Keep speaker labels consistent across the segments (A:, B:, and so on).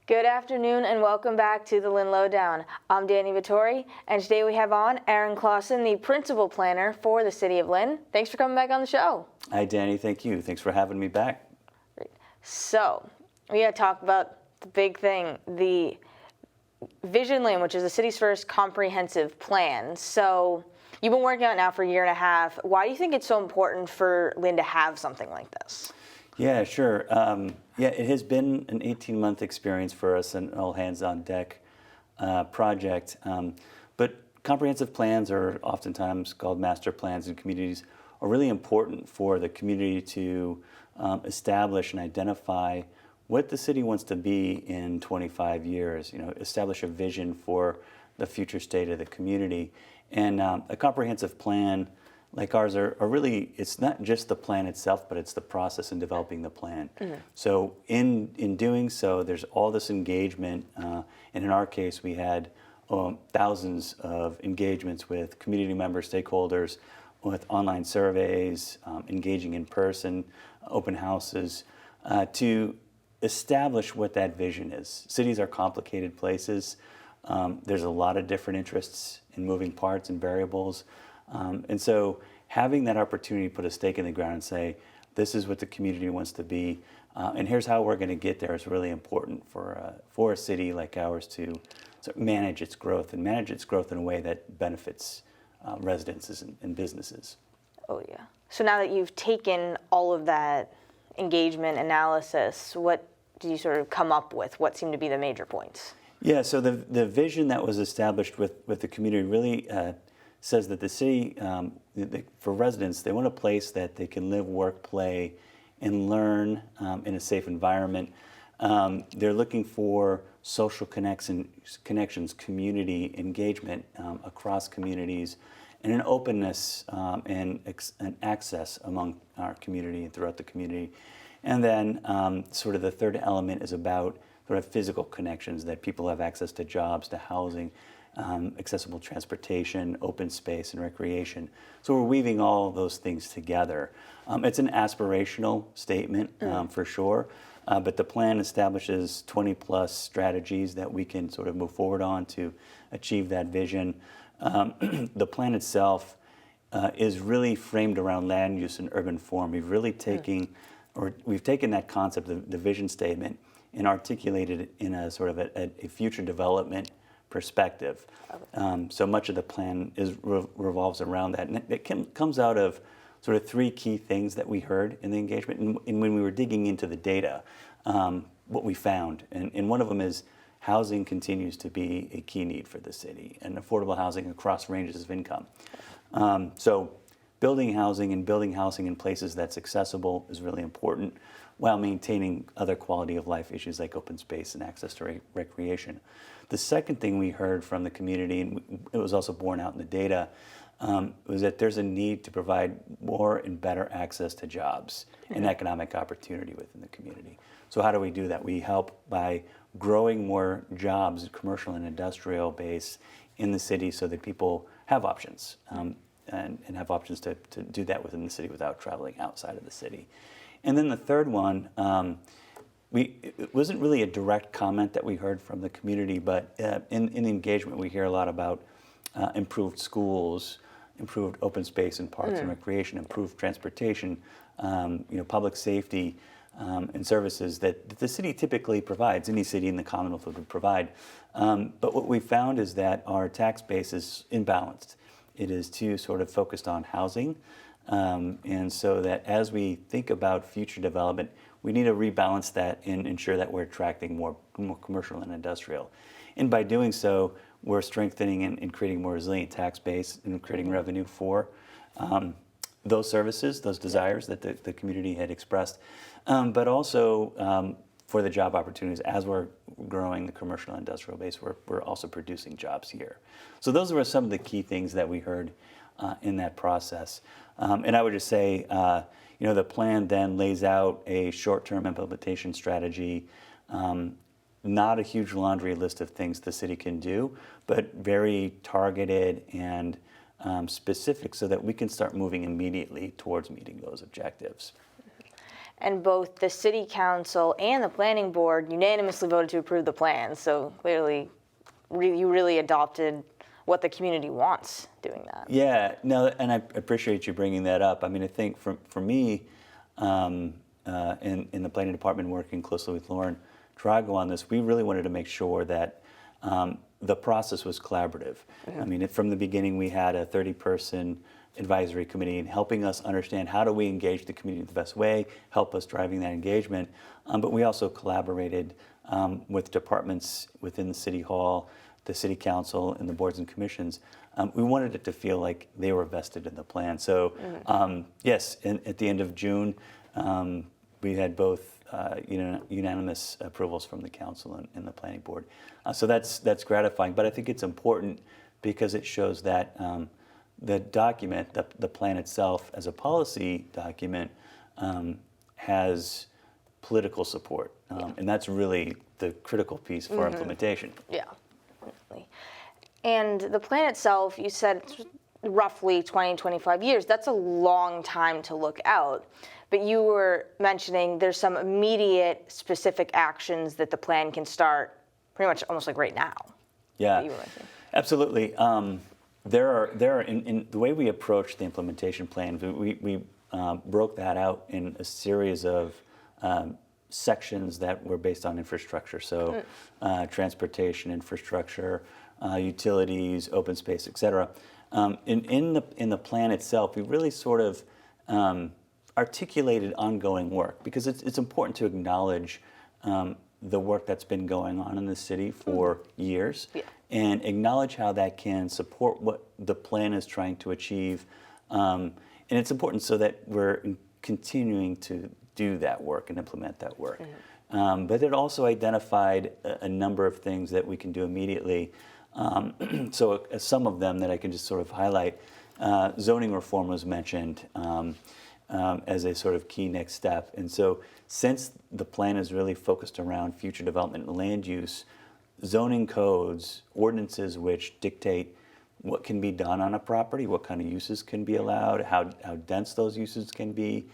A: Good afternoon and welcome back to the Lynn Lowdown. I'm Dani Vittori, and today we have on Aaron Clausen, the Principal Planner for the City of Lynn. Thanks for coming back on the show.
B: Hi, Dani. Thank you. Thanks for having me back.
A: Great. So, we got to talk about the big thing, the Vision Lynn, which is the city's first comprehensive plan. So, you've been working on it now for a year and a half. Why do you think it's so important for Lynn to have something like this?
B: Yeah, sure. It has been an 18-month experience for us, an all-hands-on-deck project. But comprehensive plans, are oftentimes called master plans in communities, are really important for the community to establish and identify what the city wants to be in 25 years. Establish a vision for the future state of the community. And a comprehensive plan like ours are really, it's not just the plan itself, but it's the process in developing the plan. Mm-hmm. So in doing so, there's all this engagement, and in our case, we had thousands of engagements with community members, stakeholders, with online surveys, engaging in person, open houses, to establish what that vision is. Cities are complicated places. There's a lot of different interests in moving parts and variables. And so having that opportunity to put a stake in the ground and say, this is what the community wants to be, and here's how we're going to get there is really important for a city like ours to manage its growth and manage its growth in a way that benefits residences and businesses. Oh, yeah.
A: So now that you've taken all of that engagement analysis, what did you sort of come up with? What seemed to be the major points?
B: Yeah, so the vision that was established with the community really says that the city, for residents, they want a place that they can live, work, play, and learn in a safe environment. They're looking for social connections, community engagement across communities, and an openness and access among our community and throughout the community. And then sort of the third element is about sort of physical connections, that people have access to jobs, to housing, accessible transportation, open space, and recreation. So we're weaving all those things together. It's an aspirational statement for sure, but the plan establishes 20-plus strategies that we can sort of move forward on to achieve that vision. The plan itself is really framed around land use and urban form. We've really taken that concept, the vision statement, and articulated it in a sort of a future development perspective. So much of the plan revolves around that. And it comes out of sort of three key things that we heard in the engagement. And when we were digging into the data, what we found, and one of them is housing continues to be a key need for the city, and affordable housing across ranges of income. So building housing in places that's accessible is really important, while maintaining other quality of life issues like open space and access to recreation. The second thing we heard from the community, and it was also borne out in the data, was that there's a need to provide more and better access to jobs and economic opportunity within the community. So how do we do that? We help by growing more jobs, commercial and industrial base in the city, so that people have options and have options to do that within the city without traveling outside of the city. And then the third one, it wasn't really a direct comment that we heard from the community, but in the engagement we hear a lot about improved schools, improved open space and parks and recreation, improved transportation, public safety and services that the city typically provides, any city in the Commonwealth would provide. But what we found is that our tax base is imbalanced. It is too sort of focused on housing. And so that as we think about future development, we need to rebalance that and ensure that we're attracting more commercial and industrial. And by doing so, we're strengthening and creating more resilient tax base and creating revenue for those services, those desires that the community had expressed, but also for the job opportunities. As we're growing the commercial and industrial base, we're also producing jobs here. So those were some of the key things that we heard in that process. And I would just say, the plan then lays out a short-term implementation strategy, not a huge laundry list of things the city can do, but very targeted and specific, so that we can start moving immediately towards meeting those objectives.
A: and both the city council and the planning board unanimously voted to approve the plan. So clearly, you really adopted what the community wants doing that.
B: Yeah, no, and I appreciate you bringing that up. I mean, I think for me, in the planning department, working closely with Lauren Drago on this, we really wanted to make sure that the process was collaborative. I mean, from the beginning, we had a 30-person advisory committee and helping us understand how do we engage the community the best way, help us driving that engagement. But we also collaborated with departments within the city hall, the city council, and the boards and commissions. We wanted it to feel like they were vested in the plan. So yes, at the end of June, we had both unanimous approvals from the council and the planning board. So that's gratifying. But I think it's important because it shows that the document, the plan itself as a policy document, has political support. And that's really the critical piece for implementation.
A: Yeah, definitely. And the plan itself, you said it's roughly 20, 25 years. That's a long time to look out. But you were mentioning there's some immediate specific actions that the plan can start pretty much almost like right now.
B: Yeah,
A: You were mentioning.
B: absolutely. There are in the way we approach the implementation plan, we broke that out in a series of sections that were based on infrastructure. So transportation infrastructure, utilities, open space, et cetera. In the plan itself, we really sort of articulated ongoing work because it's important to acknowledge the work that's been going on in the city for years and acknowledge how that can support what the plan is trying to achieve. And it's important so that we're continuing to do that work and implement that work. But it also identified a number of things that we can do immediately. So some of them that I can just sort of highlight, zoning reform was mentioned as a sort of key next step. And so since the plan is really focused around future development and land use, zoning codes, ordinances which dictate what can be done on a property, what kind of uses can be allowed, how dense those uses can be,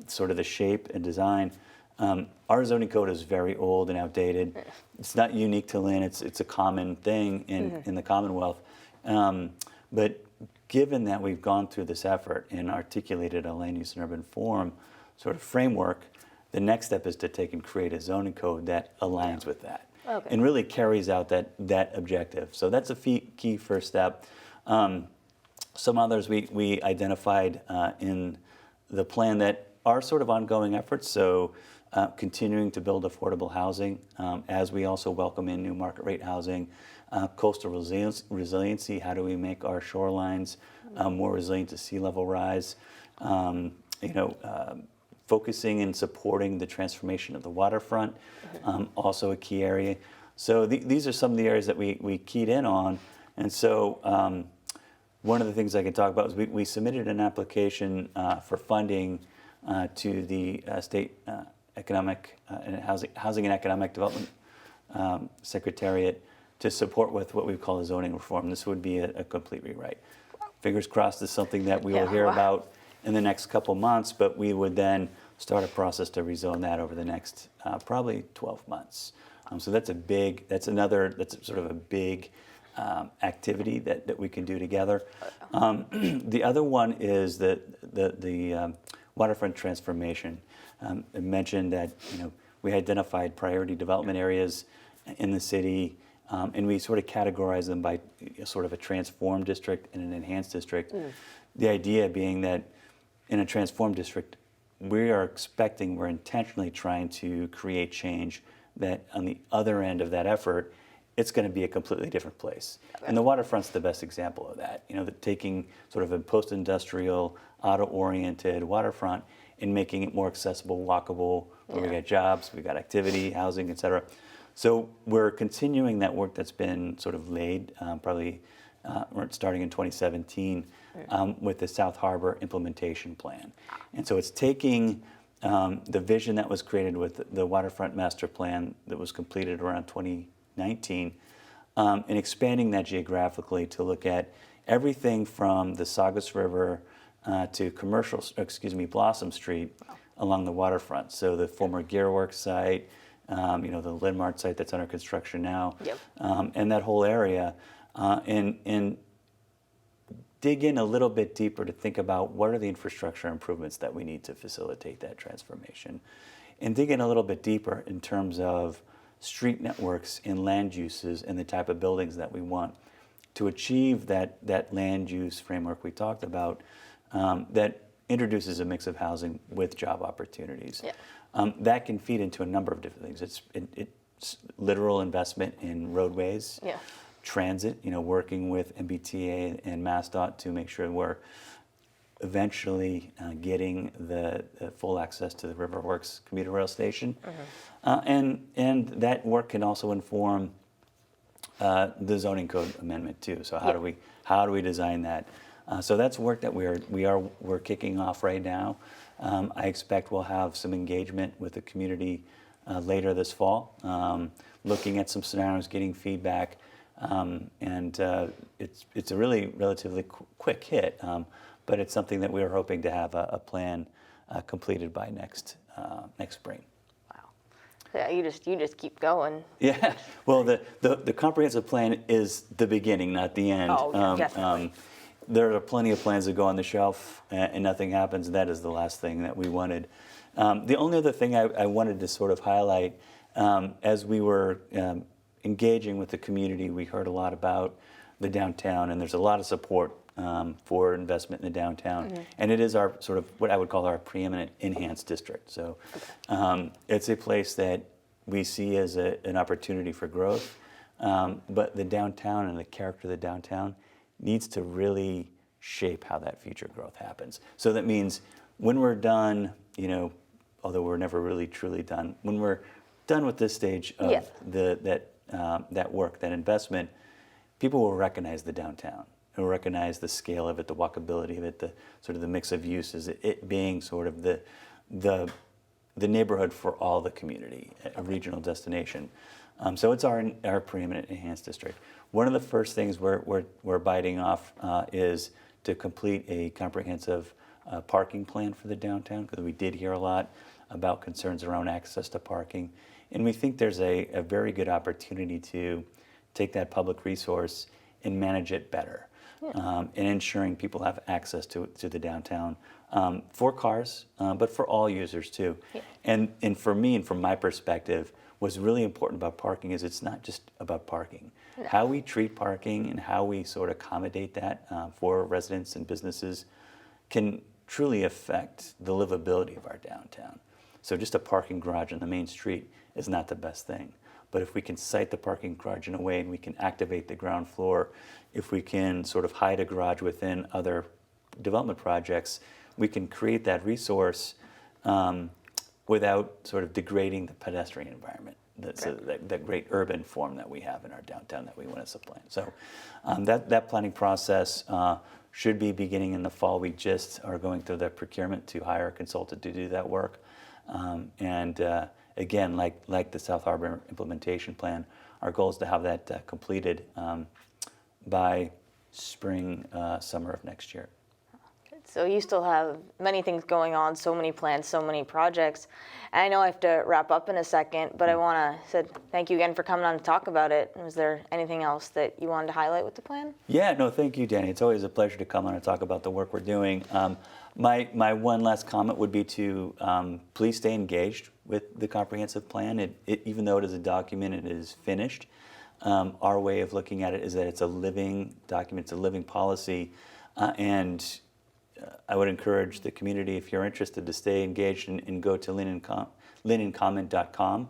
B: sort of the shape and design. Our zoning code is very old and outdated. It's not unique to Lynn. It's a common thing in the Commonwealth. But given that we've gone through this effort and articulated a land use and urban forum sort of framework, the next step is to take and create a zoning code that aligns with that and really carries out that objective. So that's a key first step. Some others we identified in the plan that are sort of ongoing efforts. So continuing to build affordable housing as we also welcome in new market rate housing, coastal resiliency, how do we make our shorelines more resilient to sea level rise, focusing and supporting the transformation of the waterfront, also a key area. So these are some of the areas that we keyed in on. And so one of the things I can talk about is we submitted an application for funding to the state economic and housing and economic development secretariat to support with what we call a zoning reform. This would be a complete rewrite. Fingers crossed is something that we will hear about in the next couple months, but we would then start a process to rezone that over the next probably 12 months. So that's sort of a big activity that we can do together. The other one is the waterfront transformation. I mentioned that we identified priority development areas in the city, and we sort of categorize them by sort of a transformed district and an enhanced district. The idea being that in a transformed district, we're intentionally trying to create change that on the other end of that effort, it's going to be a completely different place. And the waterfront's the best example of that. Taking sort of a post-industrial, auto-oriented waterfront and making it more accessible, walkable, where we got jobs, we got activity, housing, et cetera. So we're continuing that work that's been sort of laid, probably starting in 2017, with the South Harbor implementation plan. And so it's taking the vision that was created with the waterfront master plan that was completed around 2019 and expanding that geographically to look at everything from the Saugus River to Blossom Street, along the waterfront. So the former Gearworks site, the Lynn Mart site that's under construction now,
A: Yep.
B: and that whole area, and dig in a little bit deeper to think about what are the infrastructure improvements that we need to facilitate that transformation, and dig in a little bit deeper in terms of street networks and land uses and the type of buildings that we want to achieve that land use framework we talked about, that introduces a mix of housing with job opportunities.
A: Yeah.
B: That can feed into a number of different things. It's literal investment in roadways,
A: Yeah.
B: transit, working with MBTA and MassDOT to make sure we're eventually getting the full access to the Riverworks commuter rail station. And that work can also inform the zoning code amendment too. So how do we design that? So that's work that we're kicking off right now. I expect we'll have some engagement with the community later this fall, looking at some scenarios, getting feedback, and it's a really relatively quick hit, but it's something that we're hoping to have a plan completed by next spring.
A: Yeah, you just keep going.
B: Yeah, well, the comprehensive plan is the beginning, not the end.
A: Oh, yeah, definitely.
B: There are plenty of plans that go on the shelf and nothing happens. That is the last thing that we wanted. The only other thing I wanted to sort of highlight, as we were engaging with the community, we heard a lot about the downtown, and there's a lot of support for investment in the downtown. And it is our sort of what I would call our preeminent enhanced district. So it's a place that we see as an opportunity for growth, but the downtown and the character of the downtown needs to really shape how that future growth happens. So that means when we're done, although we're never really truly done, when we're done with this stage of that work, that investment, people will recognize the downtown. They'll recognize the scale of it, the walkability of it, the sort of the mix of uses, it being sort of the neighborhood for all the community, a regional destination. So it's our preeminent enhanced district. One of the first things we're biting off is to complete a comprehensive parking plan for the downtown, because we did hear a lot about concerns around access to parking. And we think there's a very good opportunity to take that public resource and manage it better, and ensuring people have access to the downtown for cars, but for all users too. Yeah. And for me, and from my perspective, what's really important about parking is it's not just about parking. No. How we treat parking and how we sort of accommodate that for residents and businesses can truly affect the livability of our downtown. So just a parking garage on the main street is not the best thing. But if we can site the parking garage in a way and we can activate the ground floor, if we can sort of hide a garage within other development projects, we can create that resource without sort of degrading the pedestrian environment. That great urban form that we have in our downtown that we want to supplant. So that planning process should be beginning in the fall. We just are going through the procurement to hire a consultant to do that work. Again, like the South Harbor implementation plan, our goal is to have that completed by spring, summer of next year.
A: So you still have many things going on, so many plans, so many projects. And I know I have to wrap up in a second, but I want to say thank you again for coming on to talk about it. Was there anything else that you wanted to highlight with the plan?
B: Yeah, no, thank you, Dani. It's always a pleasure to come on and talk about the work we're doing. My one last comment would be to please stay engaged with the comprehensive plan. Even though it is a document, it is finished. Our way of looking at it is that it's a living document, it's a living policy, and I would encourage the community, if you're interested, to stay engaged and go to lynnandcomment.com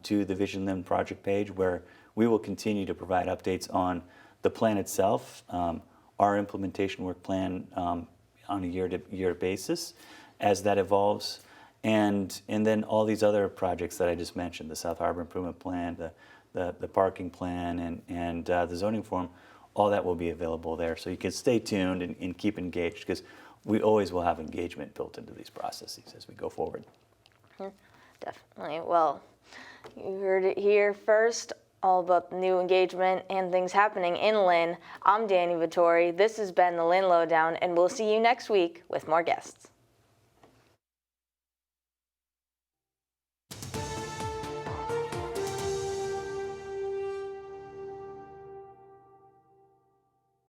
B: to the Vision Lynn project page, where we will continue to provide updates on the plan itself, our implementation work plan on a year-to-year basis as that evolves, and then all these other projects that I just mentioned, the South Harbor Improvement Plan, the parking plan, and the zoning form. All that will be available there, so you can stay tuned and keep engaged, because we always will have engagement built into these processes as we go forward.
A: Definitely. Well, you heard it here first, all about the new engagement and things happening in Lynn. I'm Dani Vittori. This has been the Lynn Lowdown, and we'll see you next week with more guests.